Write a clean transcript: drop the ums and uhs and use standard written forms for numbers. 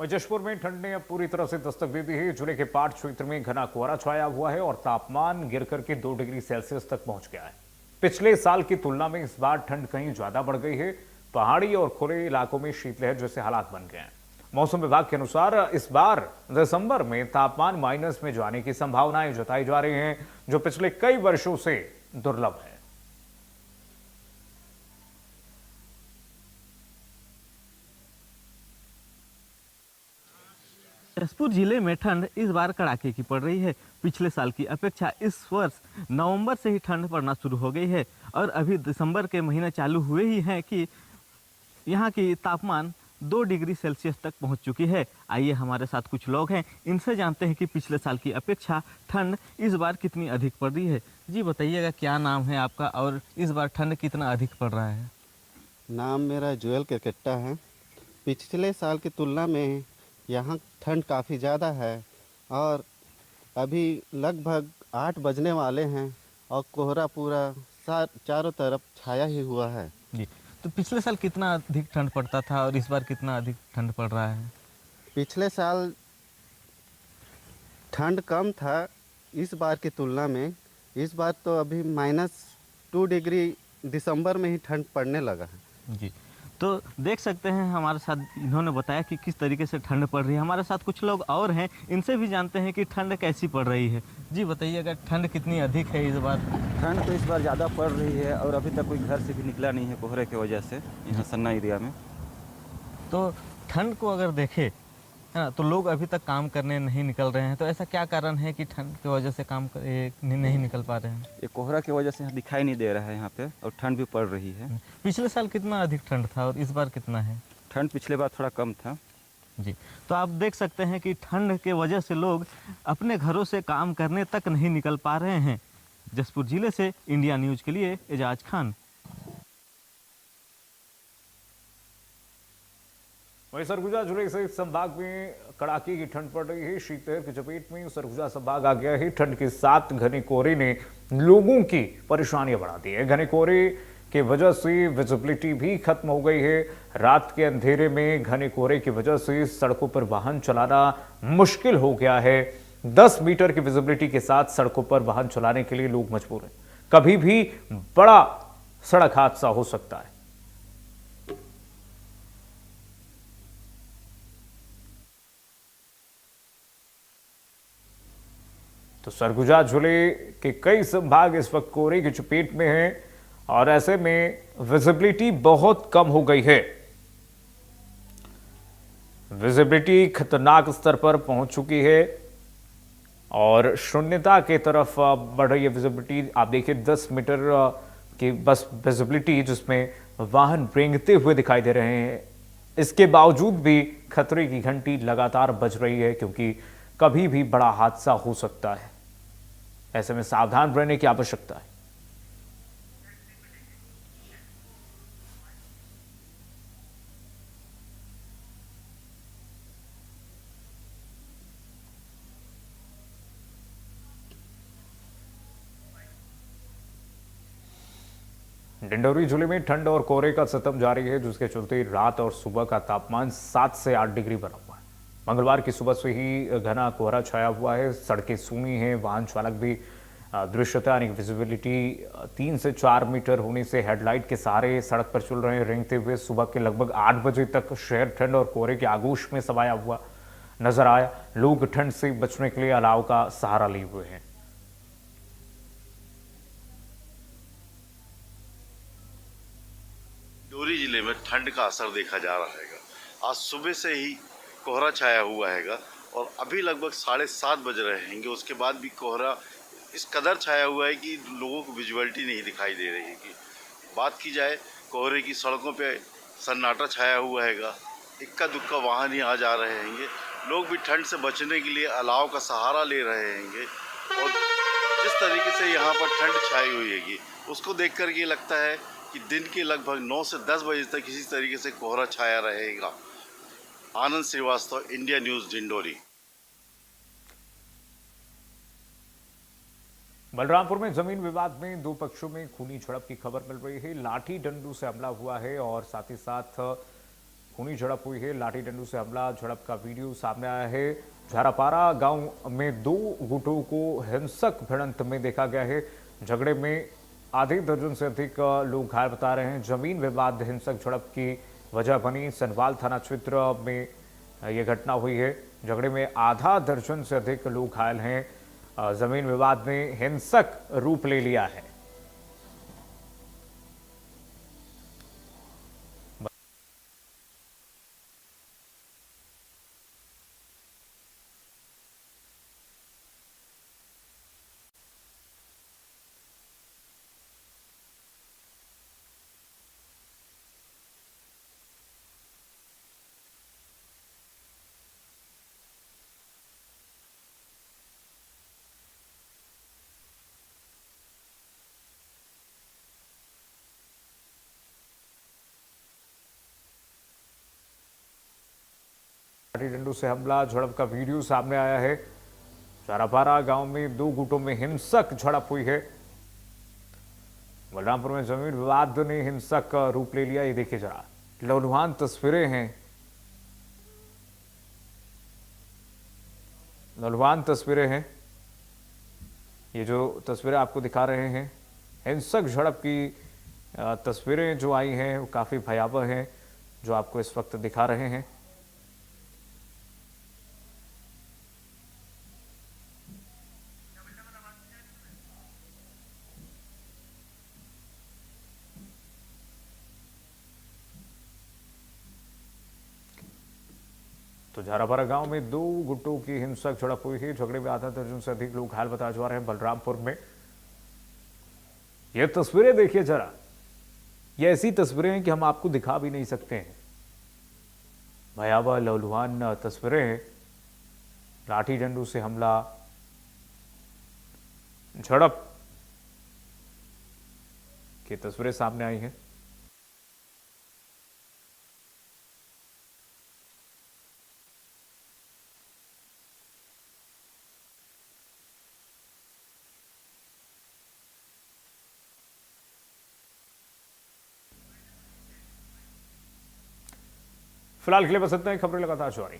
वहीं जशपुर में ठंड ने अब पूरी तरह से दस्तक दे दी है। जिले के पाट क्षेत्र में घना कोहरा छाया हुआ है और तापमान गिरकर के 2 डिग्री सेल्सियस तक पहुंच गया है। पिछले साल की तुलना में इस बार ठंड कहीं ज्यादा बढ़ गई है। पहाड़ी और खुले इलाकों में शीतलहर जैसे हालात बन गए हैं। मौसम विभाग के अनुसार इस बार दिसंबर में तापमान माइनस में जाने की संभावनाएं जताई जा रही हैं, जो पिछले कई वर्षों से दुर्लभ है। जशपुर जिले में ठंड इस बार कड़ाके की पड़ रही है। पिछले साल की अपेक्षा इस वर्ष नवंबर से ही ठंड पड़ना शुरू हो गई है और अभी दिसंबर के महीने चालू हुए ही हैं कि यहाँ की तापमान 2 डिग्री सेल्सियस तक पहुँच चुकी है। आइए हमारे साथ कुछ लोग हैं, इनसे जानते हैं कि पिछले साल की अपेक्षा ठंड इस बार कितनी अधिक पड़ रही है। जी बताइएगा, क्या नाम है आपका और इस बार ठंड कितना अधिक पड़ रहा है? नाम मेरा जुएल केरकेट्टा है। पिछले साल की तुलना में यहाँ ठंड काफ़ी ज़्यादा है और अभी लगभग 8 बजने वाले हैं और कोहरा पूरा चारों तरफ छाया ही हुआ है। जी, तो पिछले साल कितना अधिक ठंड पड़ता था और इस बार कितना अधिक ठंड पड़ रहा है? पिछले साल ठंड कम था इस बार की तुलना में। इस बार तो अभी -2 डिग्री दिसंबर में ही ठंड पड़ने लगा है। जी, तो देख सकते हैं हमारे साथ इन्होंने बताया कि किस तरीके से ठंड पड़ रही है। हमारे साथ कुछ लोग और हैं, इनसे भी जानते हैं कि ठंड कैसी पड़ रही है। जी बताइएगा, ठंड कितनी अधिक है इस बार? ठंड तो इस बार ज़्यादा पड़ रही है और अभी तक कोई घर से भी निकला नहीं है कोहरे की वजह से, यहाँ सन्ना एरिया में। तो ठंड को अगर देखें, है ना, तो लोग अभी तक काम करने नहीं निकल रहे हैं। तो ऐसा क्या कारण है कि ठंड की वजह से नहीं निकल पा रहे हैं? ये कोहरा की वजह से यहाँ दिखाई नहीं दे रहा है यहाँ पे, और ठंड भी पड़ रही है। पिछले साल कितना अधिक ठंड था और इस बार कितना है? ठंड पिछले बार थोड़ा कम था। जी, तो आप देख सकते हैं कि ठंड के वजह से लोग अपने घरों से काम करने तक नहीं निकल पा रहे हैं। जशपुर जिले से इंडिया न्यूज़ के लिए एजाज खान। वहीं सरगुजा जिले से संभाग में कड़ाके की ठंड पड़ रही है। शीतलहर की चपेट में सरगुजा संभाग आ गया है। ठंड के साथ घने कोहरे ने लोगों की परेशानियां बढ़ा दी है। घने कोहरे की वजह से विजिबिलिटी भी खत्म हो गई है। रात के अंधेरे में घने कोहरे की वजह से सड़कों पर वाहन चलाना मुश्किल हो गया है। 10 मीटर की विजिबिलिटी के साथ सड़कों पर वाहन चलाने के लिए लोग मजबूर हैं। कभी भी बड़ा सड़क हादसा हो सकता है। तो सरगुजा जिले के कई संभाग इस वक्त कोहरे की चपेट में हैं और ऐसे में विजिबिलिटी बहुत कम हो गई है। विजिबिलिटी खतरनाक स्तर पर पहुंच चुकी है और शून्यता की तरफ बढ़ रही है विजिबिलिटी। आप देखिए 10 मीटर की बस विजिबिलिटी, जिसमें वाहन रेंगते हुए दिखाई दे रहे हैं। इसके बावजूद भी खतरे की घंटी लगातार बज रही है, क्योंकि कभी भी बड़ा हादसा हो सकता है। ऐसे में सावधान रहने की आवश्यकता है। डिंडोरी जिले में ठंड और कोहरे का सितम जारी है, जिसके चलते रात और सुबह का तापमान 7 से 8 डिग्री बना हुआ है। मंगलवार की सुबह से ही घना कोहरा छाया हुआ है। सड़कें सूनी हैं। वाहन चालक भी दृश्यता यानी विजिबिलिटी 3 से 4 मीटर होने से हेडलाइट के सहारे सड़क पर चल रहे हैं रेंगते हुए। सुबह के लगभग 8 बजे तक शहर ठंड और कोहरे के आगोश में समाया हुआ नजर आया। लोग ठंड से बचने के लिए अलाव का सहारा लिए हुए हैं। डिंडोरी जिले में ठंड का असर देखा जा रहा है। आज सुबह से ही कोहरा छाया हुआ है और अभी लगभग 7:30 बज रहे हैं। उसके बाद भी कोहरा इस कदर छाया हुआ है कि लोगों को विजुअलिटी नहीं दिखाई दे रही है। कि बात की जाए कोहरे की, सड़कों पे सन्नाटा छाया हुआ है। इक्का दुक्का वाहन ही आ जा रहे हैं। लोग भी ठंड से बचने के लिए अलाव का सहारा ले रहे हैं। और जिस तरीके से यहाँ पर ठंड छाई हुई है, उसको देख कर ये लगता है कि दिन के लगभग 9 से 10 बजे तक इसी तरीके से कोहरा छाया रहेगा। आनंद श्रीवास्तव, इंडिया न्यूज़, डिंडोरी। बलरामपुर में जमीन विवाद में 2 पक्षों में खूनी झड़प की खबर मिल रही है। लाठी डंडू से हमला हुआ है और साथ ही साथ खूनी झड़प हुई है। लाठी डंडू से हमला, झड़प का वीडियो सामने आया है। झारापारा गांव में 2 गुटों को हिंसक भिड़ंत में देखा गया है। झगड़े में आधे दर्जन से अधिक लोग घायल बता रहे हैं। जमीन विवाद हिंसक झड़प की वजह बनी। सनवाल थाना क्षेत्र में यह घटना हुई है। झगड़े में आधा दर्जन से अधिक लोग घायल हैं। जमीन विवाद ने हिंसक रूप ले लिया है। लाठी डंडू से हमला, झड़प का वीडियो सामने आया है। झारापारा गांव में 2 गुटों में हिंसक झड़प हुई है। बलरामपुर में जमीन विवाद ने हिंसक रूप ले लिया। ये देखिए जरा, लौलुहान तस्वीरें हैं। लौलुहान तस्वीरें हैं। ये जो तस्वीरें आपको दिखा रहे हैं, हिंसक झड़प की तस्वीरें जो आई हैं वो काफी भयावह हैं, जो आपको इस वक्त दिखा रहे हैं। तो झारापारा गांव में 2 गुटों की हिंसक झड़प हुई है। झगड़े में आधा दर्जन से अधिक लोग घायल बताए जा रहे हैं बलरामपुर में। ये तस्वीरें देखिए जरा, ये ऐसी तस्वीरें हैं कि हम आपको दिखा भी नहीं सकते हैं। भयावह लौलुहान तस्वीरें हैं। लाठी डंडू से हमला, झड़प की तस्वीरें सामने आई हैं। फिलहाल के लिए बस इतना ही। खबरें लगातार जारी।